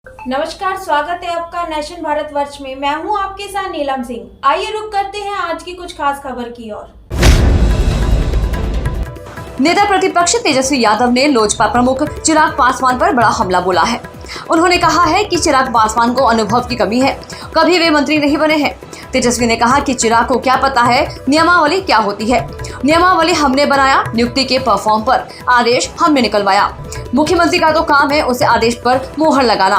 नमस्कार, स्वागत है आपका नेशन भारत वर्ष में। मैं हूं आपके साथ नीलम सिंह। आइए रुक करते हैं आज की कुछ खास खबर की ओर। नेता प्रतिपक्ष तेजस्वी यादव ने लोजपा प्रमुख चिराग पासवान पर बड़ा हमला बोला है। उन्होंने कहा है कि चिराग पासवान को अनुभव की कमी है, कभी वे मंत्री नहीं बने हैं। तेजस्वी ने कहा कि चिराग को क्या पता है नियमावली क्या होती है। नियमावली हमने बनाया, नियुक्ति के परफॉर्म पर आदेश हमने निकलवाया। मुख्यमंत्री का तो काम है उसे आदेश पर मोहर लगाना।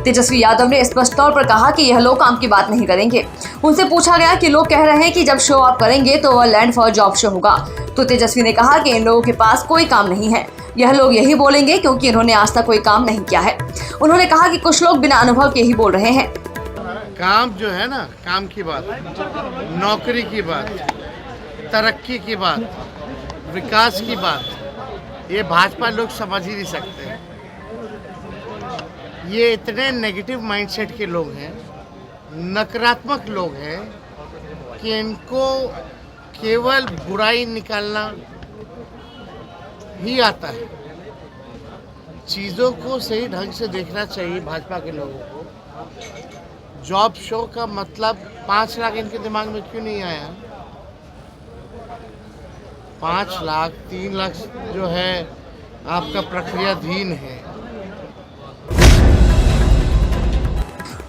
तेजस्वी यादव ने स्पष्ट तौर पर कहा कि यह लोग काम की बात नहीं करेंगे। उनसे पूछा गया कि लोग कह रहे हैं कि जब शो ऑफ करेंगे तो वह लैंड फॉर जॉब शो होगा, तो तेजस्वी ने कहा कि इन लोगों के पास कोई काम नहीं है। यह लोग यही बोलेंगे क्योंकि इन्होंने आज तक कोई काम नहीं किया है। उन्होंने कहा कि कुछ लोग बिना अनुभव के ही बोल रहे हैं। काम जो है ना, काम की बात, नौकरी की बात, तरक्की की बात, विकास की बात, ये भाजपा लोग समझ ही नहीं सकते। ये इतने नेगेटिव माइंडसेट के लोग हैं, नकारात्मक लोग हैं कि इनको केवल बुराई निकालना ही आता है। चीज़ों को सही ढंग से देखना चाहिए भाजपा के लोगों को। जॉब शो का मतलब 5 लाख इनके दिमाग में क्यों नहीं आया? 5 लाख 3 लाख जो है आपका प्रक्रियाधीन है।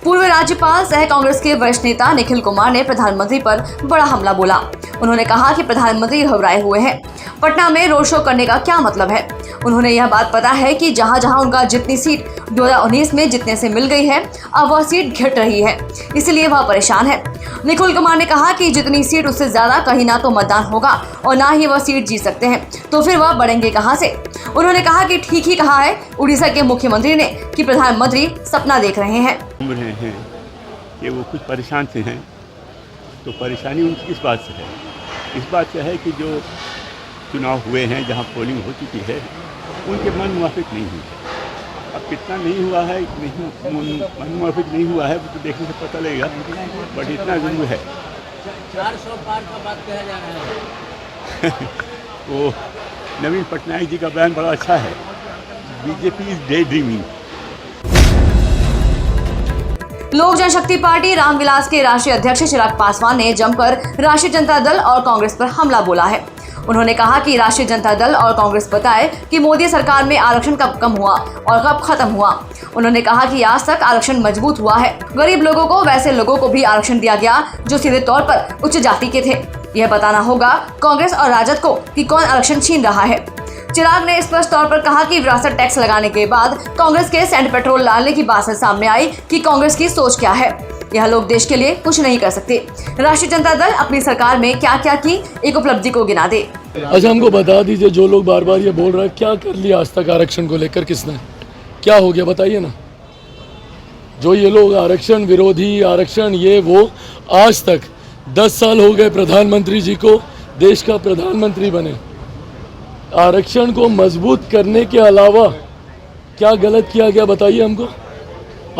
पूर्व राज्यपाल सह कांग्रेस के वरिष्ठ नेता निखिल कुमार ने प्रधानमंत्री पर बड़ा हमला बोला। उन्होंने कहा कि प्रधानमंत्री घबराए हुए हैं। पटना में रोड शो करने का क्या मतलब है? उन्होंने यह बात पता है कि जहां जहां उनका जितनी सीट 2019 में जितने से मिल गई है, अब वह सीट घट रही है, इसलिए वह परेशान है। निखिल कुमार ने कहा कि जितनी सीट उससे ज्यादा कहीं ना तो मतदान होगा और ना ही वह सीट जीत सकते हैं, तो फिर वह बढ़ेंगे कहां से? उन्होंने कहा कि ठीक ही कहा है उड़ीसा के मुख्यमंत्री ने कि प्रधानमंत्री सपना देख रहे हैं कि वो कुछ परेशान से हैं। तो परेशानी उनकी किस बात से है? इस बात से है कि जो चुनाव हुए हैं, जहां पोलिंग हो चुकी है, उनके मन मुवाफिक नहीं हुई है। अब कितना नहीं हुआ है, नहीं मन मुवाफिक नहीं हुआ है, वो तो देखने से पता लगेगा, बट इतना जरूर है 400 पार का बात कहा जा रहा है। वो नवीन पटनायक जी का बयान बड़ा अच्छा है, बीजेपी इज डे ड्रीमिंग। लोक जनशक्ति पार्टी रामविलास के राष्ट्रीय अध्यक्ष चिराग पासवान ने जमकर राष्ट्रीय जनता दल और कांग्रेस पर हमला बोला है। उन्होंने कहा कि राष्ट्रीय जनता दल और कांग्रेस बताए कि मोदी सरकार में आरक्षण कब कम हुआ और कब खत्म हुआ। उन्होंने कहा कि आज तक आरक्षण मजबूत हुआ है। गरीब लोगों को, वैसे लोगों को भी आरक्षण दिया गया जो सीधे तौर पर उच्च जाति के थे। यह बताना होगा कांग्रेस और राजद को कि कौन आरक्षण छीन रहा है। चिराग ने स्पष्ट तौर पर कहा कि विरासत टैक्स लगाने के बाद कांग्रेस के सैंड पेट्रोल डालने की बात से सामने आई कि कांग्रेस की सोच क्या है। यह लोग देश के लिए कुछ नहीं कर सकते। राष्ट्रीय जनता दल अपनी सरकार में क्या क्या की, एक उपलब्धि को गिना दे। अच्छा, हमको बता दीजिए, जो लोग बार बार ये बोल रहे हैं, क्या कर लिया आज तक आरक्षण को लेकर? किसने क्या हो गया बताइए ना। जो ये लोग आरक्षण विरोधी, आरक्षण ये वो, आज तक 10 साल हो गए प्रधानमंत्री जी को, देश का प्रधानमंत्री बने। आरक्षण को मजबूत करने के अलावा क्या गलत किया गया बताइए हमको।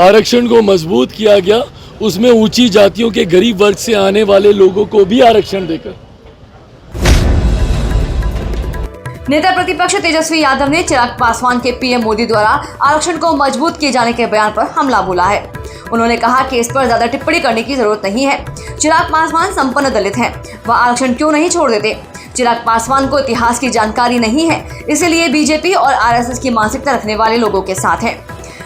आरक्षण को मजबूत किया गया, उसमें ऊंची जातियों के गरीब वर्ग से आने वाले लोगों को भी आरक्षण देकर। नेता प्रतिपक्ष तेजस्वी यादव ने चिराग पासवान के पीएम मोदी द्वारा आरक्षण को मजबूत किए जाने के बयान पर हमला बोला है। उन्होंने कहा कि इस पर ज्यादा टिप्पणी करने की जरूरत नहीं है। चिराग पासवान संपन्न दलित हैं, वह आरक्षण क्यों नहीं छोड़ देते? चिराग पासवान को इतिहास की जानकारी नहीं है, इसलिए बीजेपी और आरएसएस की मानसिकता रखने वाले लोगों के साथ है।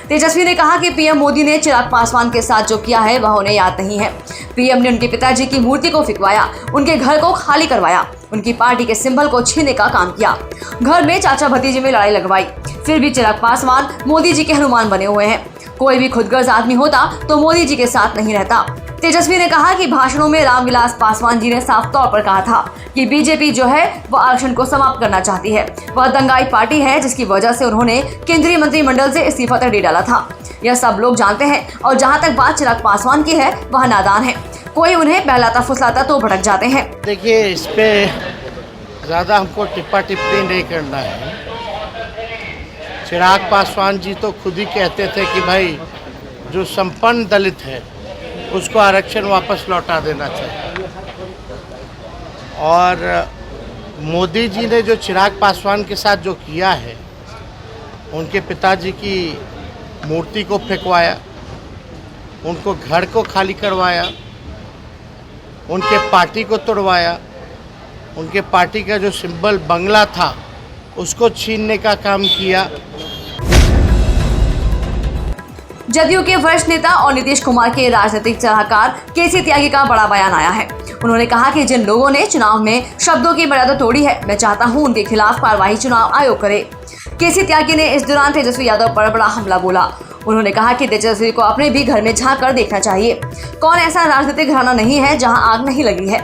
तेजस्वी ने कहा कि पीएम मोदी ने चिराग पासवान के साथ जो किया है वह उन्हें याद नहीं है। पीएम ने उनके पिताजी की मूर्ति को फिकवाया, उनके घर को खाली करवाया, उनकी पार्टी के सिंबल को छीनने का काम किया, घर में चाचा भतीजे में लड़ाई लगवाई। फिर भी चिराग पासवान मोदी जी के हनुमान बने हुए हैं। कोई भी खुदगर्ज आदमी होता तो मोदी जी के साथ नहीं रहता। तेजस्वी ने कहा कि भाषणों में रामविलास पासवान जी ने साफ तौर पर कहा था कि बीजेपी जो है वह आरक्षण को समाप्त करना चाहती है। वह दंगाई पार्टी है जिसकी वजह से उन्होंने केंद्रीय मंत्रिमंडल से इस्तीफा तक दे डाला था। यह सब लोग जानते हैं और जहां तक बात चिराग पासवान की है वह नादान है। कोई उन्हें बहलाता फुसलाता तो भटक जाते हैं। देखिए, इस पे ज़्यादा हमको टिप्पा टिप्पणी नहीं करना है। चिराग पासवान जी तो खुद ही कहते थे कि भाई जो संपन्न दलित है उसको आरक्षण वापस लौटा देना चाहिए। और मोदी जी ने जो चिराग पासवान के साथ जो किया है, उनके पिताजी की मूर्ति को फेंकवाया, उनको घर को खाली करवाया, उनके पार्टी को तोड़वाया, उनके पार्टी का जो सिंबल बंगला था उसको छीनने का काम किया। जदयू के वरिष्ठ नेता और नीतीश कुमार के राजनीतिक सलाहकार केसी त्यागी का बड़ा बयान आया है। उन्होंने कहा कि जिन लोगों ने चुनाव में शब्दों की मर्यादा तोड़ी है, मैं चाहता हूं उनके खिलाफ कार्रवाई चुनाव आयोग करे। केसी त्यागी ने इस दौरान तेजस्वी यादव पर बड़ा हमला बोला। उन्होंने कहा कि तेजस्वी को अपने भी घर में झांक कर देखना चाहिए। कौन ऐसा राजनीतिक घराना नहीं है जहां आग नहीं लगी है।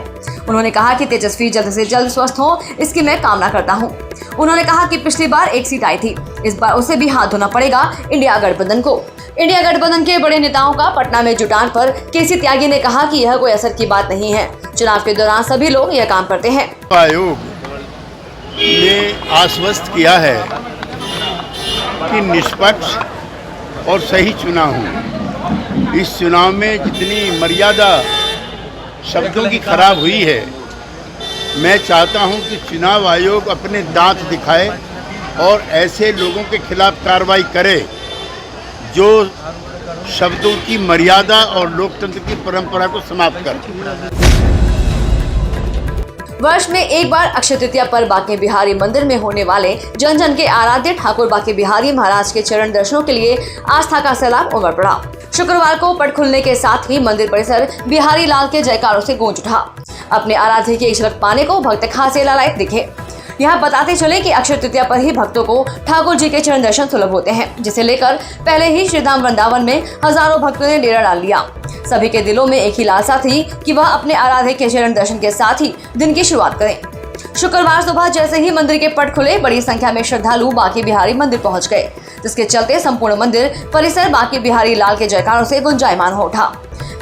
उन्होंने कहा कि तेजस्वी जल्द से जल्द स्वस्थ हो, इसकी मैं कामना करता हूं। उन्होंने कहा कि पिछली बार एक सीट आई थी, इस बार उसे भी हाथ धोना पड़ेगा इंडिया गठबंधन को। इंडिया गठबंधन के बड़े नेताओं का पटना में जुटान पर केसी त्यागी ने कहा कि यह कोई असर की बात नहीं है। चुनाव के दौरान सभी लोग यह काम करते हैं। आयोग ने आश्वस्त किया है कि निष्पक्ष और सही चुनाव हो। इस चुनाव में जितनी मर्यादा शब्दों की खराब हुई है, मैं चाहता हूं कि चुनाव आयोग अपने दांत दिखाए और ऐसे लोगों के खिलाफ कार्रवाई करे जो शब्दों की मर्यादा और लोकतंत्र की परंपरा को समाप्त कर। वर्ष में एक बार अक्षय तृतीया पर बांके बिहारी मंदिर में होने वाले जन जन के आराध्य ठाकुर बांके बिहारी महाराज के चरण दर्शनों के लिए आस्था का सैलाब उमड़ पड़ा। शुक्रवार को पट खुलने के साथ ही मंदिर परिसर बिहारी लाल के जयकारों से गूंज उठा। अपने आराध्य की एक झलक पाने को भक्त खासे लालायित दिखे। यहाँ बताते चले कि अक्षय तृतीया पर ही भक्तों को ठाकुर जी के चरण दर्शन सुलभ होते हैं, जिसे लेकर पहले ही श्रीधाम वृंदावन में हजारों भक्तों ने डेरा डाल लिया। सभी के दिलों में एक ही लालसा थी कि वह अपने आराध्य के चरण दर्शन के साथ ही दिन की शुरुआत करें। शुक्रवार सुबह जैसे ही मंदिर के पट खुले, बड़ी संख्या में श्रद्धालु बांके बिहारी मंदिर पहुंच गए, जिसके चलते संपूर्ण मंदिर परिसर बांके बिहारी लाल के जयकारों से गुंजायमान हो उठा।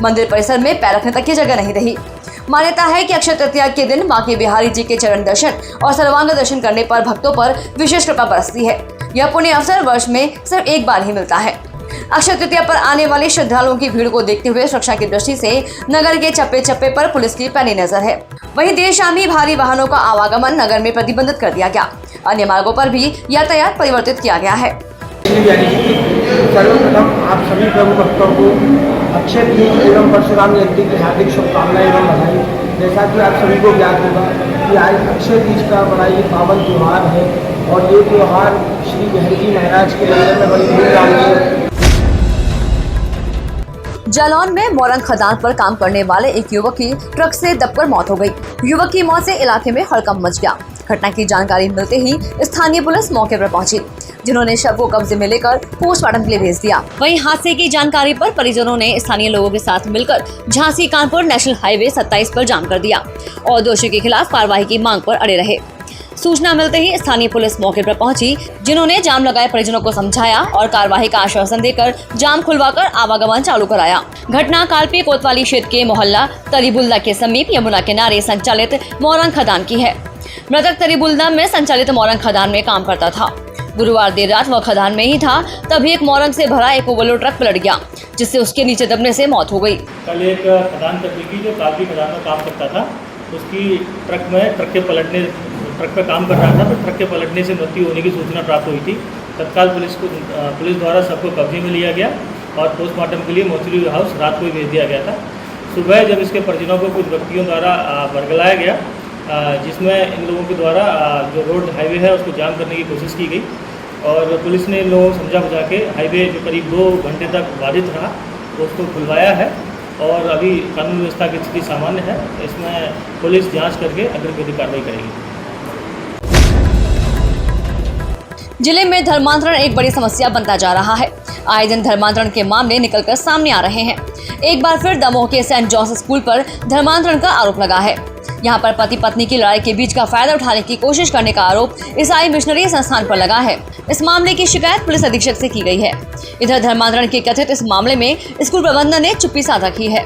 मंदिर परिसर में पैर रखने तक की जगह नहीं रही। मान्यता है कि अक्षय तृतीया के दिन बांके बिहारी जी के चरण दर्शन और सर्वांग दर्शन करने पर भक्तों पर विशेष कृपा बरसती है। यह पुण्य अवसर वर्ष में सिर्फ एक बार ही मिलता है। अक्षय तृतीया पर आने वाले श्रद्धालुओं की भीड़ को देखते हुए सुरक्षा की दृष्टि से नगर के चप्पे चप्पे पर पुलिस की पैनी नजर है। वहीं देर शाम ही भारी वाहनों का आवागमन नगर में प्रतिबंधित कर दिया गया। अन्य मार्गों पर भी यातायात परिवर्तित किया गया है। सर्वप्रथम आप सभी प्रभु भक्तों को अक्षय तीज एवं परशुराम जयंती की हार्दिक शुभकामनाएं एवं बधाई। जैसा कि आप सभी को ज्ञात होगा कि आज अक्षय तीज का बड़ा ही पावन त्यौहार है और ये त्यौहार श्री बिहारी जी महाराज के मंदिर में बड़ी धूमधाम से। जालौन में मोरंग खदान पर काम करने वाले एक युवक की ट्रक से दबकर मौत हो गई। युवक की मौत से इलाके में हड़कंप मच गया। घटना की जानकारी मिलते ही स्थानीय पुलिस मौके पर पहुंची, जिन्होंने शव को कब्जे में लेकर पोस्टमार्टम के लिए भेज दिया। वहीं हादसे की जानकारी पर परिजनों ने स्थानीय लोगों के साथ मिलकर झांसी कानपुर नेशनल हाईवे 27 पर जाम कर दिया और दोषी के खिलाफ कार्रवाई की मांग पर अड़े रहे। सूचना मिलते ही स्थानीय पुलिस मौके पर पहुंची, जिन्होंने जाम लगाए परिजनों को समझाया और कार्रवाई का आश्वासन देकर जाम खुलवाकर आवागमन चालू कराया। घटना कालपी कोतवाली क्षेत्र के मोहल्ला तरीबुल्ला के समीप यमुना किनारे संचालित मोरंग खदान की है। मृतक तरीबुल्ला में संचालित मोरंग खदान में काम करता था। गुरुवार देर रात वह खदान में ही था, तभी एक मोरंग से भरा एक ओवरलोड ट्रक पलट गया, जिससे उसके नीचे दबने से मौत हो गई। कल एक खदान तकनीकी जो काफी खदान में काम करता था, उसकी ट्रक पे काम कर रहा था, तो ट्रक के पलटने से मृत्यु होने की सूचना प्राप्त हुई थी। तत्काल पुलिस द्वारा सबको कब्जे में लिया गया और पोस्टमार्टम के लिए मोर्चरी हाउस रात को ही भेज दिया गया था। सुबह जब इसके परिजनों को कुछ व्यक्तियों द्वारा बरगलाया गया, जिसमें इन लोगों के द्वारा जो रोड हाईवे है उसको जाम करने की कोशिश की गई और पुलिस ने इन लोगों को समझा बुझा के हाईवे जो करीब 2 घंटे तक बाधित रहा उसको खुलवाया है और अभी कानून व्यवस्था की स्थिति सामान्य है। इसमें पुलिस जांच करके अग्रिम कार्रवाई करेगी। जिले में धर्मांतरण एक बड़ी समस्या बनता जा रहा है। आए दिन धर्मांतरण के मामले निकलकर सामने आ रहे हैं। एक बार फिर दमोह के सेंट जॉस स्कूल पर धर्मांतरण का आरोप लगा है। यहाँ पर पति पत्नी की लड़ाई के बीच का फायदा उठाने की कोशिश करने का आरोप ईसाई मिशनरी संस्थान पर लगा है। इस मामले की शिकायत पुलिस अधीक्षक से की गई है। इधर धर्मांतरण के कथित इस मामले में स्कूल प्रबंधन ने चुप्पी साधा की है।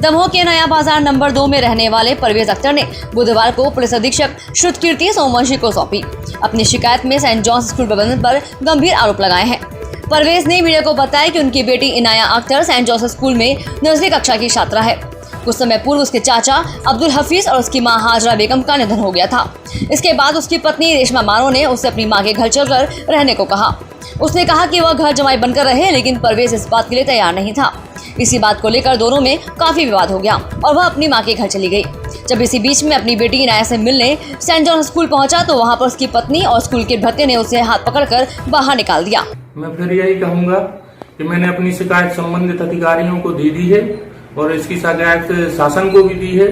दमोह के नया बाजार नंबर 2 में रहने वाले परवेज अख्तर ने बुधवार को पुलिस अधीक्षक श्रुतकीर्ति सोमवंशी को सौंपी। अपनी शिकायत में सेंट जॉन्स स्कूल प्रबंधन पर गंभीर आरोप लगाए हैं। परवेज ने मीडिया को बताया कि उनकी बेटी Inaya Akhtar saint John's school में नर्सरी कक्षा की छात्रा है। कुछ समय पूर्व उसके चाचा अब्दुल हफीज और उसकी मां हाजरा बेगम का निधन हो गया था। इसके बाद उसकी पत्नी रेशमा मानो ने उसे अपनी मां के घर चलकर रहने को कहा। उसने कहा कि वह घर जमाई बनकर रहे, लेकिन परवेज इस बात के लिए तैयार नहीं था। इसी बात को लेकर दोनों में काफी विवाद हो गया और वह अपनी मां के घर चली गई। जब इसी बीच में अपनी बेटी इनाया से मिलने सेंट जॉन स्कूल पहुंचा तो वहां पर उसकी पत्नी और स्कूल के भत्ते ने उसे हाथ पकड़कर बाहर निकाल दिया। मैं फिर यही कहूंगा कि मैंने अपनी शिकायत संबंधित अधिकारियों को दे दी है और इसकी शिकायत शासन को भी दी है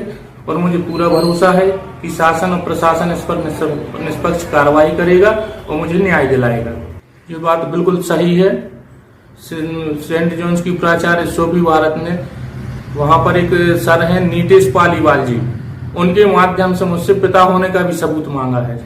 और मुझे पूरा भरोसा है कि शासन और प्रशासन इस पर निष्पक्ष कार्रवाई करेगा और मुझे न्याय दिलाएगा। ये बात बिल्कुल सही है। सेंट जॉन्स की प्राचार्य शोभी भारत ने वहाँ पर एक सर हैं नीतेश पालीवाल जी, उनके माध्यम से मुझसे पिता होने का भी सबूत मांगा है।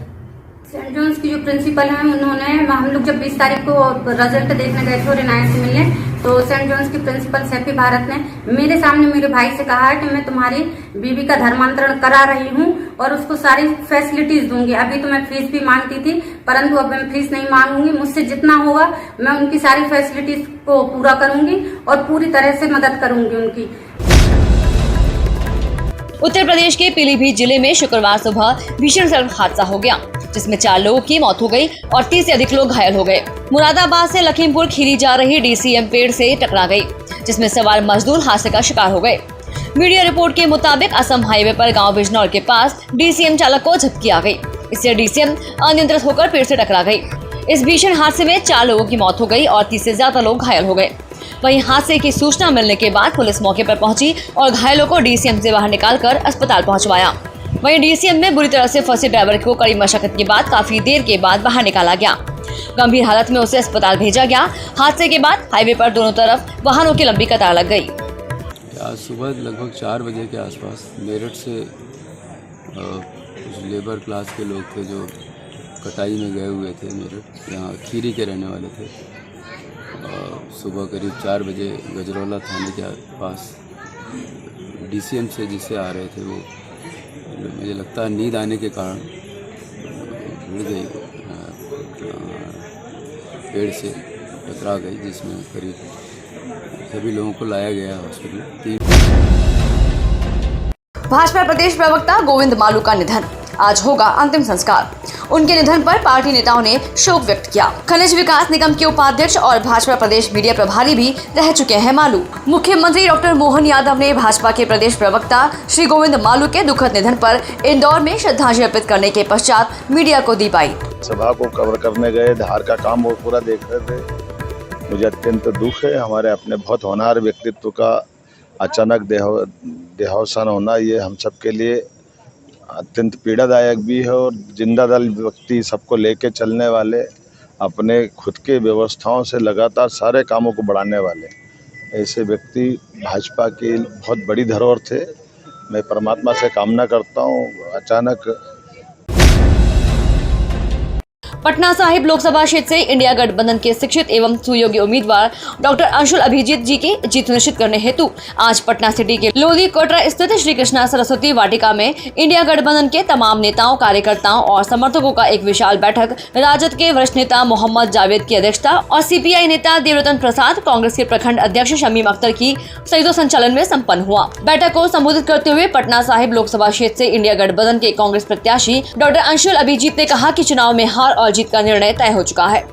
सेंट जॉन्स की जो प्रिंसिपल हैं उन्होंने, हम लोग जब 20 तारीख को रिजल्ट देखने गए थे और इनाया से मिलने, तो सेंट जॉन्स की प्रिंसिपल शफी भारत ने मेरे सामने मेरे भाई से कहा है कि मैं तुम्हारी बीवी का धर्मांतरण करा रही हूं और उसको सारी फैसिलिटीज दूंगी। अभी तो मैं फीस भी मांगती थी, परंतु अब मैं फीस नहीं मांगूंगी। मुझसे जितना होगा मैं उनकी सारी फैसिलिटीज को पूरा करूंगी और पूरी तरह से मदद करूंगी उनकी। उत्तर प्रदेश के पीलीभीत जिले में शुक्रवार सुबह भीषण सड़क हादसा हो गया, जिसमें 4 लोगों की मौत हो गई और 30 से अधिक लोग घायल हो गए। मुरादाबाद से लखीमपुर खीरी जा रही DCM पेड़ से टकरा गई, जिसमें सवार मजदूर हादसे का शिकार हो गए। मीडिया रिपोर्ट के मुताबिक असम हाईवे पर गांव बिजनौर के पास DCM चालक को झपकी आ गई। इससे DCM अनियंत्रित होकर पेड़ से टकरा गई। इस भीषण हादसे में 4 लोगों की मौत हो गई और 30 से ज्यादा लोग घायल हो गए। वहीं हादसे की सूचना मिलने के बाद पुलिस मौके पर पहुंची और घायलों को DCM से बाहर निकालकर अस्पताल पहुंचवाया। वहीं DCM में बुरी तरह से फंसे ड्राइवर को कड़ी मशक्कत के बाद काफी देर के बाद बाहर निकाला गया। गंभीर हालत में उसे अस्पताल भेजा गया। हादसे के बाद हाईवे पर दोनों तरफ वाहनों की लंबी कतार लग गई। आज सुबह लगभग 4 बजे के आसपास मेरठ से कुछ लेबर क्लास के लोग थे जो कटाई में गए हुए थे। मेरठ यहाँ खीरी के रहने वाले थे। सुबह करीब 4 बजे गजरौला थाने के पास DCM से जिससे आ रहे थे, वो मुझे लगता है नींद आने के कारण गिर गई, पेड़ से टकरा गई, जिसमें करीब सभी लोगों को लाया गया हॉस्पिटल। भाजपा प्रदेश प्रवक्ता गोविंद मालू का निधन, आज होगा अंतिम संस्कार। उनके निधन पर पार्टी नेताओं ने शोक व्यक्त किया। खनिज विकास निगम के उपाध्यक्ष और भाजपा प्रदेश मीडिया प्रभारी भी रह चुके हैं मालू। मुख्यमंत्री डॉक्टर मोहन यादव ने भाजपा के प्रदेश प्रवक्ता श्री गोविंद मालू के दुखद निधन पर इंदौर में श्रद्धांजलि अर्पित करने के पश्चात मीडिया को दी बाई। सभा को कवर करने गए, धार का काम वो पूरा देख रहे थे। मुझे अत्यंत दुख है, हमारे अपने बहुत होनहार व्यक्तित्व का अचानक देहावसान होना, ये हम सब के लिए अत्यंत पीड़ादायक भी है। और जिंदा दल व्यक्ति, सबको लेके चलने वाले, अपने खुद के व्यवस्थाओं से लगातार सारे कामों को बढ़ाने वाले ऐसे व्यक्ति भाजपा की बहुत बड़ी धरोहर थे। मैं परमात्मा से कामना करता हूँ अचानक। पटना साहिब लोकसभा क्षेत्र से इंडिया गठबंधन के शिक्षित एवं सुयोग्य उम्मीदवार डॉक्टर अंशुल अभिजीत जी की जीत सुनिश्चित करने हेतु आज पटना सिटी के लोधी कोटरा स्थित श्री कृष्णा सरस्वती वाटिका में इंडिया गठबंधन के तमाम नेताओं, कार्यकर्ताओं और समर्थकों का एक विशाल बैठक राजद के वरिष्ठ नेता मोहम्मद जावेद की अध्यक्षता और CPI नेता देवरतन प्रसाद, कांग्रेस के प्रखंड अध्यक्ष शमीम अख्तर की संयुक्त संचालन में सम्पन्न हुआ। बैठक को संबोधित करते हुए पटना साहिब लोकसभा क्षेत्र से इंडिया गठबंधन के कांग्रेस प्रत्याशी डॉक्टर अंशुल अभिजीत ने कहा कि चुनाव में हार और जीत का निर्णय तय हो चुका है।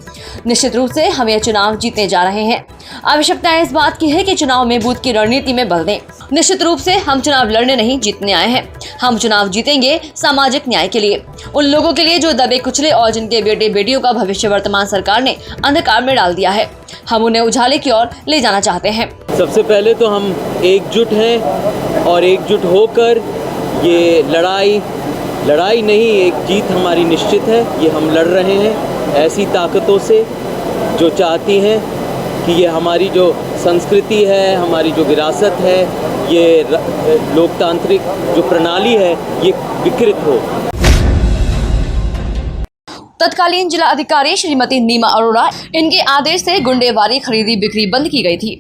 निश्चित रूप से हम यह चुनाव जीतने जा रहे हैं। आवश्यकता इस बात की है कि चुनाव में बूथ की रणनीति में बल दें। निश्चित रूप से हम चुनाव लड़ने नहीं, जीतने आए हैं। हम चुनाव जीतेंगे सामाजिक न्याय के लिए, उन लोगों के लिए जो दबे कुचले और जिनके बेटे बेटियों का भविष्य वर्तमान सरकार ने अंधकार में डाल दिया है। हम उन्हें उजाले की ओर ले जाना चाहते हैं। सबसे पहले तो हम एकजुट हैं और एकजुट होकर ये लड़ाई नहीं, एक जीत हमारी निश्चित है। ये हम लड़ रहे हैं ऐसी ताकतों से जो चाहती हैं कि ये हमारी जो संस्कृति है, हमारी जो विरासत है, ये लोकतांत्रिक जो प्रणाली है, ये विकृत हो। तत्कालीन जिला अधिकारी श्रीमती नीमा अरोड़ा, इनके आदेश से गुंडेवारी खरीदी बिक्री बंद की गई थी।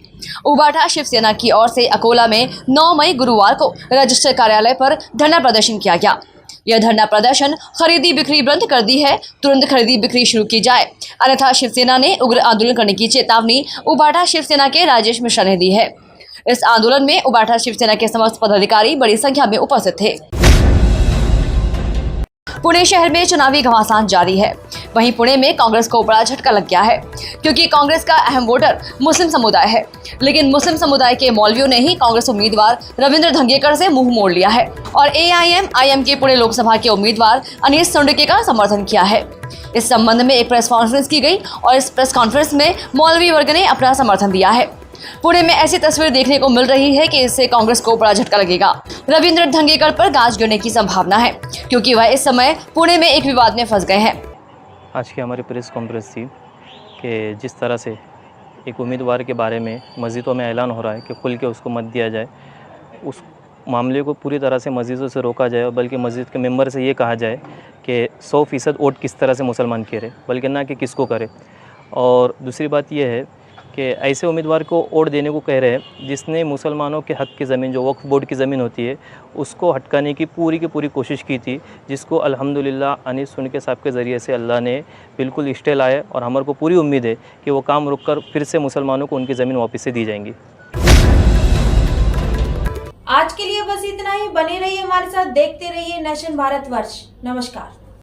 उबाटा शिवसेना की ओर से अकोला में 9 मई गुरुवार को रजिस्टर कार्यालय पर धरना प्रदर्शन किया गया। यह धरना प्रदर्शन खरीदी बिक्री बंद कर दी है, तुरंत खरीदी बिक्री शुरू की जाए, अन्यथा शिवसेना ने उग्र आंदोलन करने की चेतावनी उबाटा शिवसेना के राजेश मिश्रा ने दी है। इस आंदोलन में उबाटा शिवसेना के समस्त पदाधिकारी बड़ी संख्या में उपस्थित थे। पुणे शहर में चुनावी घमासान जारी है। वहीं पुणे में कांग्रेस को बड़ा झटका लग गया है, क्योंकि कांग्रेस का अहम वोटर मुस्लिम समुदाय है। लेकिन मुस्लिम समुदाय के मौलवियों ने ही कांग्रेस उम्मीदवार रविंद्र धंगेकर से मुंह मोड़ लिया है और AIM के पुणे लोकसभा के उम्मीदवार अनीश सोंडके का समर्थन किया है। इस संबंध में एक प्रेस कॉन्फ्रेंस की गई और इस प्रेस कॉन्फ्रेंस में मौलवी वर्ग ने अपना समर्थन दिया है। पुणे में ऐसी तस्वीर देखने को मिल रही है कि इससे कांग्रेस को बड़ा झटका लगेगा। रविंद्र धंगेकर पर गाज गिरने की संभावना है, क्योंकि वह इस समय पुणे में एक विवाद में फंस गए हैं। आज की हमारी प्रेस कॉन्फ्रेंस थी कि जिस तरह से एक उम्मीदवार के बारे में मस्जिदों में ऐलान हो रहा है कि खुल के उसको मत दिया जाए, उस मामले को पूरी तरह से मस्जिदों से रोका जाए, और बल्कि मस्जिद के मेंबर से ये कहा जाए कि 100% वोट किस तरह से मुसलमान करे, बल्कि ना कि किसको करे। और दूसरी बात यह है कि ऐसे उम्मीदवार को वोट देने को कह रहे हैं जिसने मुसलमानों के हक़ की ज़मीन, जो वक्फ बोर्ड की ज़मीन होती है, उसको हटकाने की पूरी कोशिश की थी, जिसको अल्हम्दुलिल्लाह अनीश सोंडके साहब के ज़रिए से अल्लाह ने बिल्कुल इष्टे लाए। और हमारे को पूरी उम्मीद है कि वो काम रुक कर फिर से मुसलमानों को उनकी ज़मीन वापस से दी जाएंगी। आज के लिए बस इतना ही। बने रहिए हमारे साथ, देखते रहिए नेशन भारत वर्ष। नमस्कार।